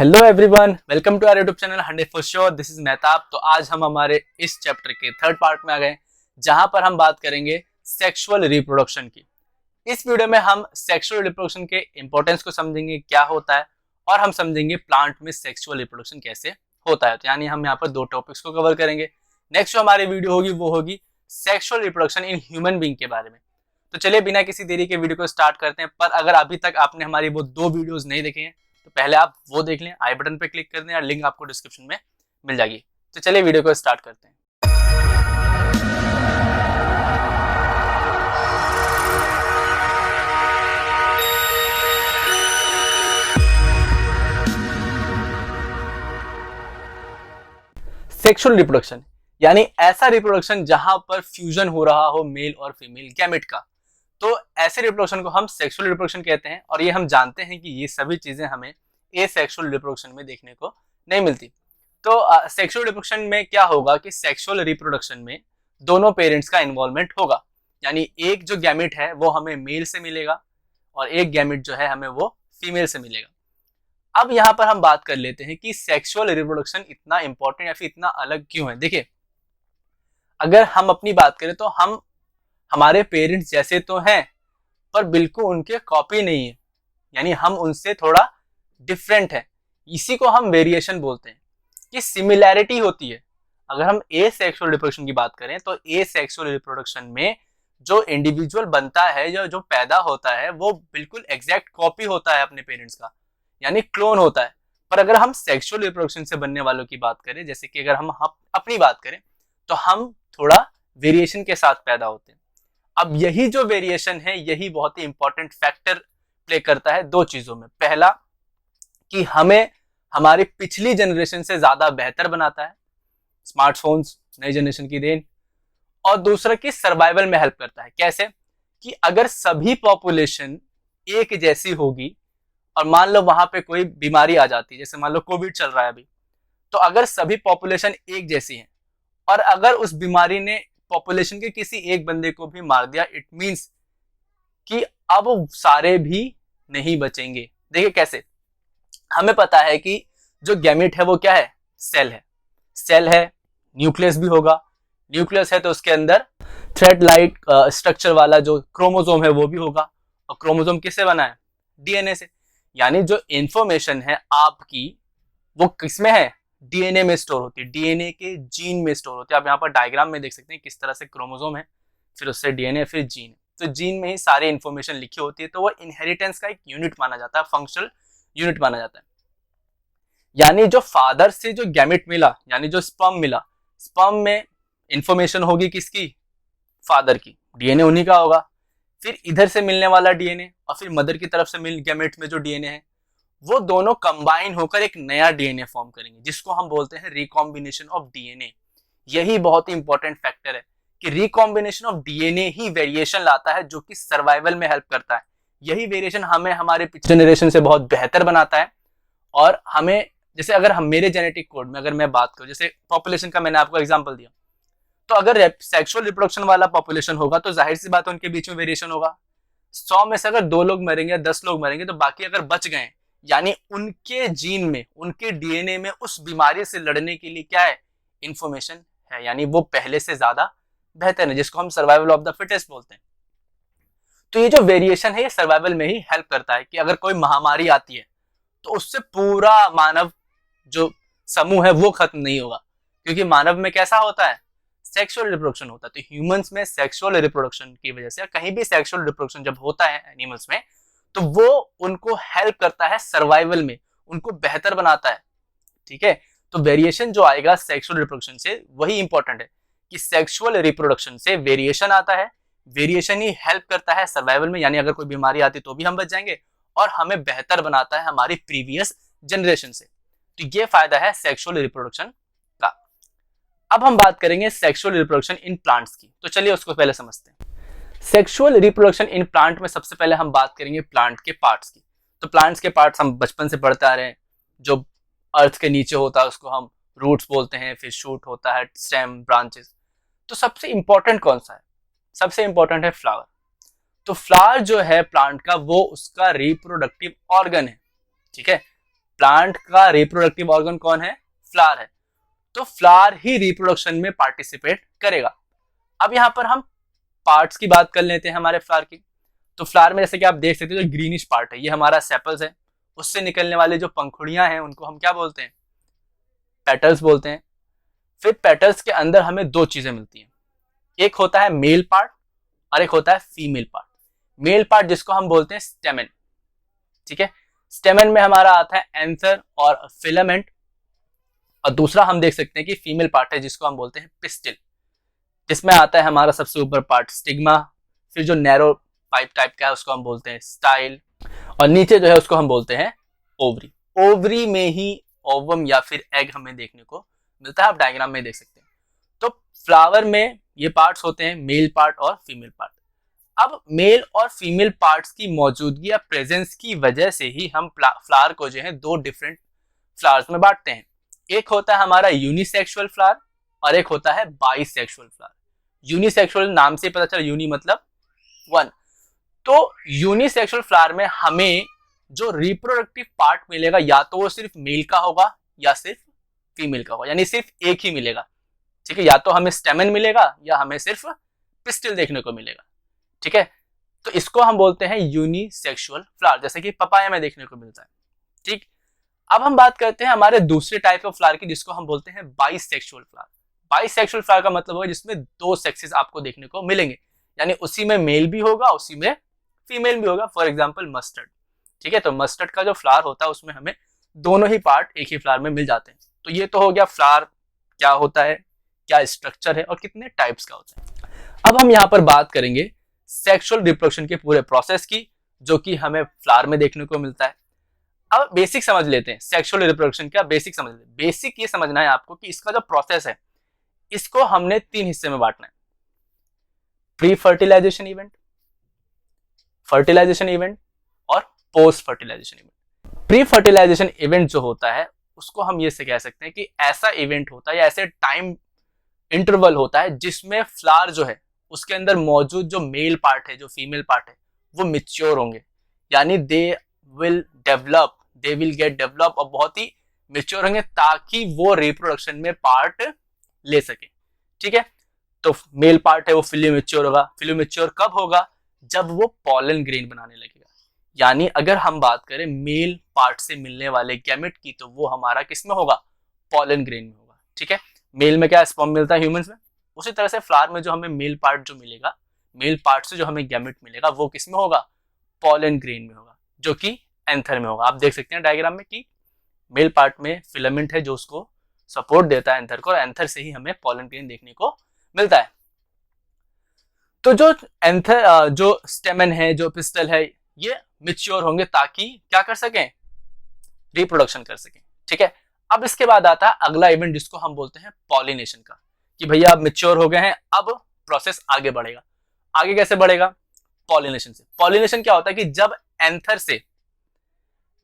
Hello everyone, welcome to our YouTube channel 100 for sure. This is Mehtab. तो आज हम हमारे इस चैप्टर के थर्ड पार्ट में आ गए, जहां पर हम बात करेंगे सेक्सुअल रिप्रोडक्शन की। इस वीडियो में हम सेक्सुअल रिप्रोडक्शन के इंपॉर्टेंस को समझेंगे, क्या होता है, और हम समझेंगे प्लांट में सेक्सुअल रिप्रोडक्शन कैसे होता है। तो यानी हम यहाँ पर दो टॉपिक्स को कवर करेंगे। नेक्स्ट जो हमारी वीडियो होगी वो होगी sexual reproduction in human being के बारे में। तो चलिए बिना किसी देरी के वीडियो को स्टार्ट करते हैं। पर अगर अभी तक आपने हमारी वो दो वीडियोस नहीं देखे हैं तो पहले आप वो देख लें, आई बटन पे क्लिक कर दें, और लिंक आपको डिस्क्रिप्शन में मिल जाएगी। तो चलिए वीडियो को स्टार्ट करते हैं। सेक्सुअल रिप्रोडक्शन यानी ऐसा रिप्रोडक्शन जहां पर फ्यूजन हो रहा हो मेल और फीमेल गैमेट का। तो ऐसे रिप्रोडक्शन को हम सेक्सुअल रिप्रोडक्शन कहते हैं, और ये हम जानते हैं कि ये सभी चीजें हमें एसेक्सुअल रिप्रोडक्शन में देखने को नहीं मिलती। तो सेक्सुअल रिप्रोडक्शन में क्या होगा कि सेक्सुअल रिप्रोडक्शन में दोनों पेरेंट्स का इन्वॉल्वमेंट होगा। यानी एक जो गैमेट है वो हमें मेल से मिलेगा और एक गैमेट जो है हमें वो फीमेल से मिलेगा। अब यहाँ पर हम बात कर लेते हैं कि सेक्सुअल रिप्रोडक्शन इतना इंपॉर्टेंट या फिर इतना अलग क्यों है। देखिए, अगर हम अपनी बात करें तो हम हमारे पेरेंट्स जैसे तो हैं, पर बिल्कुल उनके कॉपी नहीं है। यानी हम उनसे थोड़ा डिफरेंट है। इसी को हम वेरिएशन बोलते हैं कि सिमिलैरिटी होती है। अगर हम एसेक्सुअल रिप्रोडक्शन की बात करें तो एसेक्सुअल रिप्रोडक्शन में जो इंडिविजुअल बनता है, जो पैदा होता है, वो बिल्कुल एग्जैक्ट कॉपी होता है अपने पेरेंट्स का, यानी क्लोन होता है। पर अगर हम सेक्सुअल रिप्रोडक्शन से बनने वालों की बात करें, जैसे कि अगर हम अपनी बात करें, तो हम थोड़ा वेरिएशन के साथ पैदा होते हैं। अब यही जो वेरिएशन है, यही बहुत ही इंपॉर्टेंट फैक्टर प्ले करता है दो चीजों में। पहला कि हमें हमारी पिछली जनरेशन से ज्यादा बेहतर बनाता है, स्मार्टफोन्स नई जनरेशन की देन। और दूसरा कि सर्वाइवल में हेल्प करता है। कैसे कि अगर सभी पॉपुलेशन एक जैसी होगी और मान लो वहां पे कोई बीमारी आ जाती है, जैसे मान लो कोविड चल रहा है अभी, तो अगर सभी पॉपुलेशन एक जैसी है और अगर उस बीमारी ने पॉपुलेशन के किसी एक बंदे को भी मार दिया, इट मींस कि अब सारे भी नहीं बचेंगे। देखिए कैसे, हमें पता है कि जो गैमेट है वो क्या है, सेल है। सेल है, न्यूक्लियस भी होगा। न्यूक्लियस है तो उसके अंदर थ्रेड लाइट स्ट्रक्चर वाला जो क्रोमोसोम है वो भी होगा। और क्रोमोसोम किससे बना है, डीएनए से। यानी जो इंफॉर्मेशन है आपकी वो किसमें है, डीएनए में स्टोर होती है, डीएनए के जीन में स्टोर होती है। आप यहाँ पर डायग्राम में देख सकते हैं किस तरह से क्रोमोसोम है, फिर उससे डीएनए, फिर जीन। तो जीन में ही सारी इंफॉर्मेशन लिखी होती है। तो वो इनहेरिटेंस का एक यूनिट माना जाता है, फंक्शनल यूनिट माना जाता है। यानी जो फादर से जो गैमेट मिला, यानी जो स्पर्म मिला, स्पर्म में इंफॉर्मेशन होगी किसकी, फादर की, डीएनए उन्हीं का होगा। फिर इधर से मिलने वाला डीएनए और फिर मदर की तरफ से मिल गैमेट में जो डीएनए है, वो दोनों कंबाइन होकर एक नया डीएनए फॉर्म करेंगे, जिसको हम बोलते हैं रिकॉम्बिनेशन ऑफ डीएनए। यही बहुत ही इंपॉर्टेंट फैक्टर है कि recombination of DNA he variation लाता है, जो कि सर्वाइवल में हेल्प करता है। यही वेरिएशन हमें हमारे पिछले जनरेशन से बहुत बेहतर बनाता है। और हमें, जैसे अगर हम मेरे जेनेटिक कोड में अगर मैं बात करूं, जैसे पॉपुलेशन का मैंने आपको एग्जांपल दिया, तो अगर सेक्सुअल रिप्रोडक्शन वाला पॉपुलेशन होगा तो जाहिर सी बात है उनके बीच में वेरिएशन होगा। 100 में से अगर 2 लोग मरेंगे या 10 लोग मरेंगे, तो बाकी अगर बच गए, यानी उनके जीन में, उनके डीएनए में उस बीमारी से लड़ने के लिए क्या है, इंफॉर्मेशन है। यानी वो पहले से ज्यादा बेहतर है, जिसको हम सर्वाइवल ऑफ द फिटेस्ट बोलते हैं। तो ये जो वेरिएशन है ये सर्वाइवल में ही हेल्प करता है कि अगर कोई महामारी आती है तो उससे पूरा मानव जो समूह है वो खत्म नहीं होगा, क्योंकि मानव में कैसा होता है, सेक्सुअल रिप्रोडक्शन होता है। तो ह्यूमंस में सेक्सुअल रिप्रोडक्शन की वजह से, कहीं भी सेक्सुअल रिप्रोडक्शन जब होता है एनिमल्स में, तो वो उनको हेल्प करता है सर्वाइवल में, उनको बेहतर बनाता है। ठीक है, तो वेरिएशन जो आएगा सेक्सुअल रिप्रोडक्शन से, वही इंपॉर्टेंट है कि सेक्सुअल रिप्रोडक्शन से वेरिएशन आता है, वेरिएशन ही हेल्प करता है सर्वाइवल में। यानी अगर कोई बीमारी आती तो भी हम बच जाएंगे, और हमें बेहतर बनाता है हमारी प्रीवियस जनरेशन से। तो ये फायदा है सेक्सुअल रिप्रोडक्शन का। अब हम बात करेंगे सेक्सुअल रिप्रोडक्शन इन प्लांट्स की। तो चलिए उसको पहले समझते हैं। सेक्सुअल रिप्रोडक्शन इन प्लांट में सबसे पहले हम बात करेंगे प्लांट के पार्ट्स की। तो प्लांट्स के पार्ट्स हम बचपन से पढ़ते आ रहे हैं। जो अर्थ के नीचे होता है उसको हम रूट्स बोलते हैं, फिर शूट होता है, स्टेम, ब्रांचेस। तो सबसे इंपॉर्टेंट कौन सा है, सबसे इंपॉर्टेंट है फ्लावर। तो फ्लावर जो है प्लांट का, वो उसका रिप्रोडक्टिव ऑर्गन है। ठीक है, प्लांट का रिप्रोडक्टिव ऑर्गन कौन है? फ्लावर है। तो फ्लावर ही रिप्रोडक्शन में पार्टिसिपेट करेगा। अब यहाँ पर हम पार्ट्स की बात कर लेते हैं हमारे फ्लावर की। तो फ्लावर में जैसे कि आप देख सकते हो जो ग्रीनिश पार्ट है ये हमारा सेपल्स है, उससे निकलने वाले जो पंखुड़ियां हैं उनको हम क्या बोलते हैं? पेटल्स बोलते हैं। फिर पेटल्स के अंदर हमें दो चीजें मिलती हैं, एक होता है मेल पार्ट और एक होता है फीमेल पार्ट। मेल पार्ट जिसको हम बोलते हैं स्टेमेन, ठीक है। स्टेमेन में हमारा आता है एंथर और फिलामेंट, और दूसरा हम देख सकते हैं कि फीमेल पार्ट है जिसको हम बोलते हैं पिस्टिल, जिसमें आता है हमारा सबसे ऊपर पार्ट स्टिग्मा, फिर जो नैरो पाइप टाइप का है उसको हम बोलते हैं स्टाइल, और नीचे जो है उसको हम बोलते हैं ओवरी। ओवरी में ही ओवम या फिर एग हमें देखने को मिलता है, आप डायग्राम में देख सकते हैं। तो फ्लावर में ये पार्ट्स होते हैं, मेल पार्ट और फीमेल पार्ट। अब मेल और फीमेल पार्ट्स की मौजूदगी या प्रेजेंस की वजह से ही हम फ्लावर को जो है दो डिफरेंट फ्लावर्स में बांटते हैं। एक होता है हमारा यूनिसेक्सुअल फ्लावर और एक होता है बाइसेक्सुअल फ्लावर। यूनिसेक्सुअल नाम से पता चला, यूनि मतलब वन। तो यूनिसेक्सुअल फ्लावर में हमें जो रिप्रोडक्टिव पार्ट मिलेगा या तो वो सिर्फ मेल का होगा या सिर्फ फीमेल का होगा, यानी सिर्फ एक ही मिलेगा, ठीक है। या तो हमें स्टेमन मिलेगा या हमें सिर्फ पिस्टिल देखने को मिलेगा, ठीक है। तो इसको हम बोलते हैं यूनिसेक्सुअल फ्लावर, जैसे कि पपाया में देखने को मिलता है, ठीक। अब हम बात करते हैं हमारे दूसरे टाइप ऑफ फ्लावर की, जिसको हम बोलते हैं बाइसेक्सुअल फ्लावर। बाइसेक्सुअल फ्लावर का मतलब होगा जिसमें दो सेक्सेस आपको देखने को मिलेंगे, यानी उसी में मेल भी होगा उसी में फीमेल भी होगा। फॉर एग्जाम्पल मस्टर्ड, ठीक है। तो मस्टर्ड का जो फ्लावर होता है उसमें हमें दोनों ही पार्ट एक ही फ्लावर में मिल जाते हैं। तो ये तो हो गया फ्लावर क्या होता है, क्या स्ट्रक्चर है और कितने टाइप्स का होता है। अब हम यहाँ पर बात करेंगे सेक्सुअल रिप्रोडक्शन के पूरे प्रोसेस की, जो कि हमें फ्लावर में देखने को मिलता है। अब बेसिक समझ लेते हैं सेक्सुअल रिप्रोडक्शन का, बेसिक समझ लेते हैं। बेसिक ये समझना है आपको कि इसका जो प्रोसेस है इसको हमने तीन हिस्से में बांटना है, pre fertilization event, fertilization event और post fertilization event. Pre fertilization event जो होता है उसको हम ये से कह सकते हैं कि ऐसा इवेंट होता है या ऐसे टाइम इंटरवल होता है जिसमें फ्लावर जो है उसके अंदर मौजूद जो मेल पार्ट है जो फीमेल पार्ट है वो मिच्योर होंगे, यानी they will develop, they will get develop और बहुत ही मिच्योर होंगे ताकि वो रिप्रोडक्शन में पार्ट ले सके, ठीक है। तो मेल पार्ट है वो फिली मिच्योर होगा। फिली मिच्योर कब होगा? जब वो पॉलन ग्रेन बनाने लगेगा। यानी अगर हम बात करें मेल पार्ट से मिलने वाले गैमेट की तो वो हमारा किस में होगा? पॉलन ग्रेन में होगा, ठीक है। मेल में क्या स्पर्म मिलता है ह्यूमंस में, उसी तरह से फ्लावर में जो हमें मेल पार्ट जो मिलेगा, मेल पार्ट से जो हमें गैमेट मिलेगा वो किस में होगा? पॉलन ग्रेन में होगा, जो कि एंथर में होगा। आप देख सकते हैं डायग्राम में कि मेल पार्ट में फिलामेंट है जो उसको सपोर्ट देता है एंथर को, और एंथर से ही हमें पॉलन ग्रेन देखने को मिलता है। तो जो एंथर जो स्टेमन है जो पिस्टल है ये मिच्योर होंगे ताकि क्या कर सकें? रिप्रोडक्शन कर सकें, ठीक है। अब इसके बाद आता है अगला इवेंट जिसको हम बोलते हैं पॉलिनेशन का, कि भैया अब मिच्योर हो गए हैं, अब प्रोसेस आगे बढ़ेगा। आगे कैसे बढ़ेगा? पॉलिनेशन से। पॉलिनेशन क्या होता है कि जब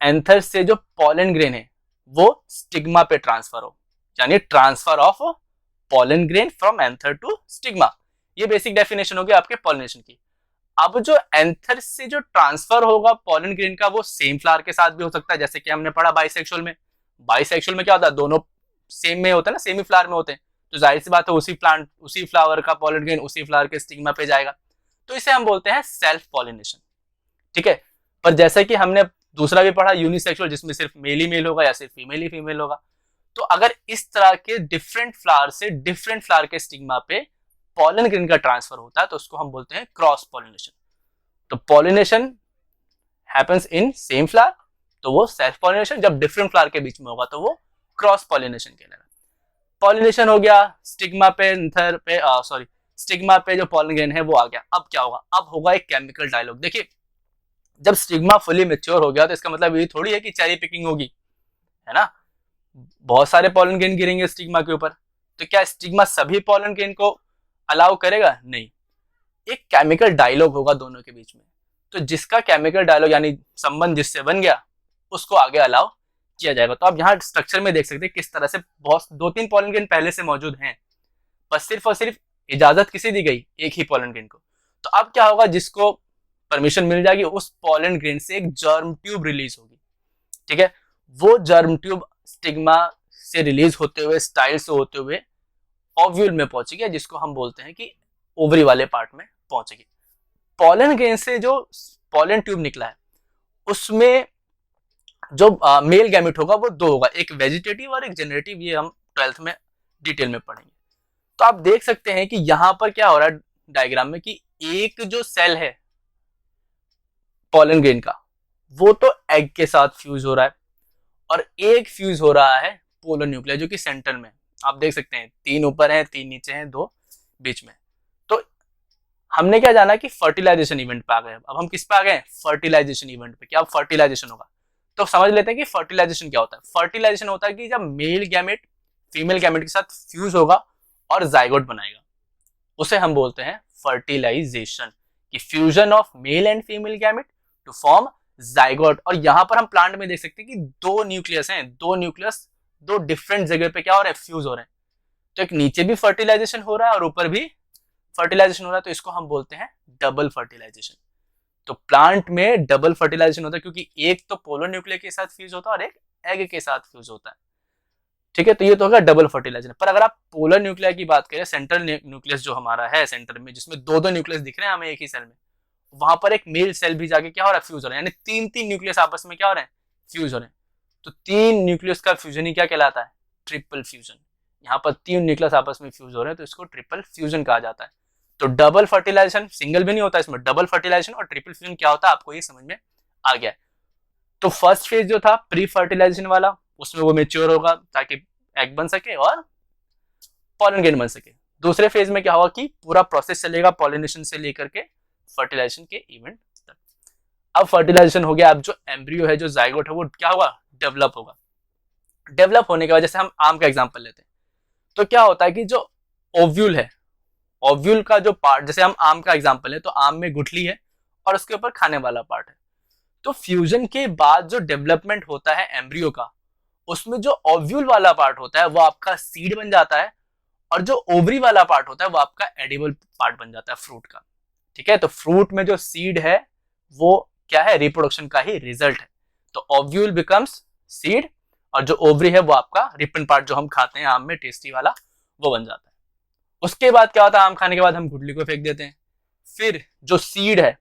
एंथर से जो पॉलन ग्रेन है वो स्टिग्मा पे ट्रांसफर हो, यानी transfer of pollen grain from anther to stigma. ये बेसिक डेफिनेशन होगी आपके पॉलिनेशन की। अब जो एंथर से जो ट्रांसफर होगा पॉलन ग्रेन का वो सेम फ्लावर के साथ भी हो सकता है, जैसे कि हमने पढ़ा बाइसेक्सुअल में। बाइसेक्सुअल में क्या होता है? दोनों सेम में होता है ना, सेम ही फ्लावर में होते हैं, तो जाहिर सी बात है उसी प्लांट उसी फ्लावर का पॉलन ग्रेन उसी फ्लावर के स्टिग्मा पे जाएगा। तो इसे हम बोलते हैं सेल्फ पॉलिनेशन, ठीक है। पर जैसे कि हमने दूसरा भी पढ़ा यूनिसेक्सुअल, जिसमें सिर्फ मेल ही मेल होगा या सिर्फ फीमेल ही फीमेल होगा। तो अगर इस तरह के डिफरेंट फ्लावर से डिफरेंट फ्लावर के स्टिग्मा पे पॉलन ग्रेन का ट्रांसफर होता है तो उसको हम बोलते हैं क्रॉस पॉलिनेशन। तो pollination happens in same flower तो वो सेल्फ पॉलिनेशन, जब डिफरेंट फ्लावर के बीच में होगा तो वो क्रॉस पॉलिनेशन कहलाएगा। पॉलिनेशन हो गया, स्टिग्मा पे एंथर पे स्टिग्मा पे जो पॉलन ग्रेन है वो आ गया। अब क्या होगा? अब होगा एक केमिकल डायलॉग। देखिए जब स्टिग्मा फुली मैच्योर हो गया तो इसका मतलब ये थोड़ी है कि चेरी पिकिंग होगी, है ना। बहुत सारे पॉलन ग्रेन गिरेंगे स्टिग्मा के ऊपर, तो क्या स्टिग्मा सभी पॉलन ग्रेन को अलाउ करेगा? नहीं। एक केमिकल डायलॉग होगा दोनों के बीच में, तो जिसका केमिकल डायलॉग यानी संबंध जिससे बन गया उसको आगे अलाउ किया जाएगा। तो आप यहाँ स्ट्रक्चर में देख सकते हैं किस तरह से बहुत 2-3 पॉलन ग्रेन पहले से मौजूद हैं, बस सिर्फ और सिर्फ इजाजत किसी दी गई? एक ही पॉलन ग्रेन को। तो अब क्या होगा? जिसको परमिशन मिल जाएगी उस पॉलन ग्रेन से एक जर्म ट्यूब रिलीज होगी, ठीक है। वो जर्म ट्यूब स्टिग्मा से रिलीज होते हुए, स्टाइल से होते हुए ओव्यूल में पहुंचेगी, जिसको हम बोलते हैं कि ओवरी वाले पार्ट में पहुंचेगी। पॉलन ग्रेन से जो पॉलन ट्यूब निकला है उसमें जो मेल गैमेट होगा वो दो होगा, एक वेजिटेटिव और एक जनरेटिव। ये हम 12th में डिटेल में पढ़ेंगे। तो आप देख सकते हैं कि यहां पर क्या हो रहा है डायग्राम में कि एक जो सेल है पॉलन ग्रेन का वो तो एग के साथ फ्यूज हो रहा है और एक फ्यूज हो रहा है पोलर न्यूक्लियर जो कि सेंटर में। आप देख सकते हैं 3 ऊपर है, 3 नीचे हैं, 2 बीच में। तो हमने क्या जाना कि फर्टिलाइजेशन इवेंट पे आ गए। अब हम किस पे आ गए? फर्टिलाइजेशन इवेंट पे। क्या अब फर्टिलाइजेशन होगा? तो समझ लेते हैं कि फर्टिलाइजेशन क्या होता है। फर्टिलाइजेशन होता है कि जब मेल गैमेट फीमेल गैमेट के साथ फ्यूज होगा और जाइगोट बनाएगा, उसे हम बोलते हैं फर्टिलाइजेशन। कि fusion of male and female gamete to form zygote. और यहां पर हम प्लांट में देख सकते हैं कि 2 न्यूक्लियस हैं, 2 न्यूक्लियस 2 डिफरेंट जगह पे क्या हो रहा है? फ्यूज हो रहे हैं। तो एक नीचे भी फर्टिलाइजेशन हो रहा है और ऊपर भी फर्टिलाइजेशन हो रहा है, तो इसको हम बोलते हैं डबल फर्टिलाइजेशन। तो प्लांट में डबल फर्टिलाइजेशन होता है क्योंकि एक तो पोलर न्यूक्लियर के साथ फ्यूज होता है और एक एग के साथ फ्यूज होता है। ठीक है, तो ये तो होगा डबल फर्टिलाइजेशन। पर अगर आप पोलर न्यूक्लियर की बात करें, सेंट्रल न्यूक्लियस जो हमारा है सेंटर में, जिसमें 2-2 न्यूक्लियस दिख रहे हैं हमें एक ही सेल में, वहां पर एक मेल सेल भी जाके क्या हो रहा है? फ्यूज हो रहा है। यानी 3-3 न्यूक्लियस आपस में क्या हो रहे हैं? फ्यूज हो रहे हैं। तो 3 न्यूक्लियस का फ्यूजन ही क्या कहलाता है? Triple fusion. यहाँ पर 3 न्यूक्लियस आपस में फ्यूज हो रहे हैं तो इसको ट्रिपल फ्यूजन कहा जाता है। तो डबल फर्टिलाइजेशन, सिंगल भी नहीं होता इसमें, डबल फर्टिलाइजेशन और ट्रिपल फ्यूजन क्या होता है आपको ये समझ में आ गया है। तो फर्स्ट फेज जो था प्री फर्टिलाइजेशन वाला, उसमें वो मेच्योर होगा ताकि एग बन सके और पॉलन ग्रेन बन सके। दूसरे फेज में क्या होगा कि पूरा प्रोसेस चलेगा पॉलिनेशन से लेकर के फर्टिलाइजेशन के इवेंट तक। अब फर्टिलाइजेशन हो गया, अब जो एम्ब्रियो है, जो जाइगोट है, वो क्या होगा? डेवलप होगा। डेवलप होने के बाद जैसे हम आम का एग्जांपल लेते हैं, तो क्या होता है कि जो ओव्यूल है, ओव्यूल का जो पार्ट, जैसे हम आम का एग्जांपल है तो आम में गुठली है और उसके ऊपर खाने वाला पार्ट है। तो फ्यूजन के बाद जो डेवलपमेंट होता है एम्ब्रियो का, उसमें जो ओव्यूल वाला पार्ट होता है वो आपका सीड बन जाता है और जो ओवरी वाला पार्ट होता है वो आपका एडिबल पार्ट बन जाता है फ्रूट का। ठीक है, तो फ्रूट में जो सीड है वो क्या है? रिप्रोडक्शन का ही रिजल्ट है। तो ओव्यूल बिकम्स सीड और जो ओवरी है वो आपका रिपन पार्ट जो हम खाते हैं आम में टेस्टी वाला, वो बन जाता है। उसके बाद क्या होता है? आम खाने के बाद हम गुठली को फेंक देते हैं। फिर जो सीड है,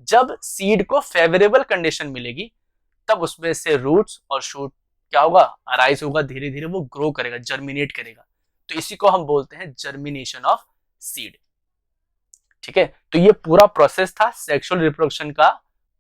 जब सीड को फेवरेबल कंडीशन मिलेगी तब उसमें से रूट्स और शूट क्या होगा? अराइज होगा, धीरे धीरे वो ग्रो करेगा, जर्मिनेट करेगा। तो इसी को हम बोलते हैं जर्मिनेशन ऑफ सीड। ठीक है, तो ये पूरा प्रोसेस था सेक्सुअल रिप्रोडक्शन का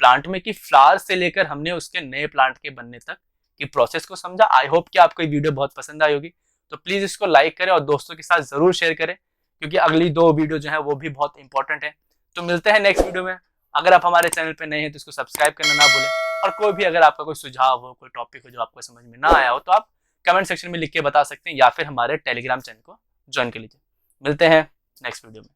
प्लांट में, कि फ्लावर से लेकर हमने उसके नए प्लांट के बनने तक की प्रोसेस को समझा। आई होप कि आपको ये वीडियो बहुत पसंद आई होगी। तो प्लीज इसको लाइक करें और दोस्तों के साथ जरूर शेयर करें, क्योंकि अगली 2 वीडियो जो है वो भी बहुत इंपॉर्टेंट है। तो मिलते हैं नेक्स्ट वीडियो में। अगर आप हमारे चैनल पे नए हैं तो इसको सब्सक्राइब करना ना भूलें। और कोई भी अगर आपका कोई सुझाव हो, कोई टॉपिक हो जो आपको समझ में ना आया हो, तो आप कमेंट सेक्शन में लिख के बता सकते हैं या फिर हमारे टेलीग्राम चैनल को ज्वाइन कर लीजिए। मिलते हैं नेक्स्ट वीडियो में।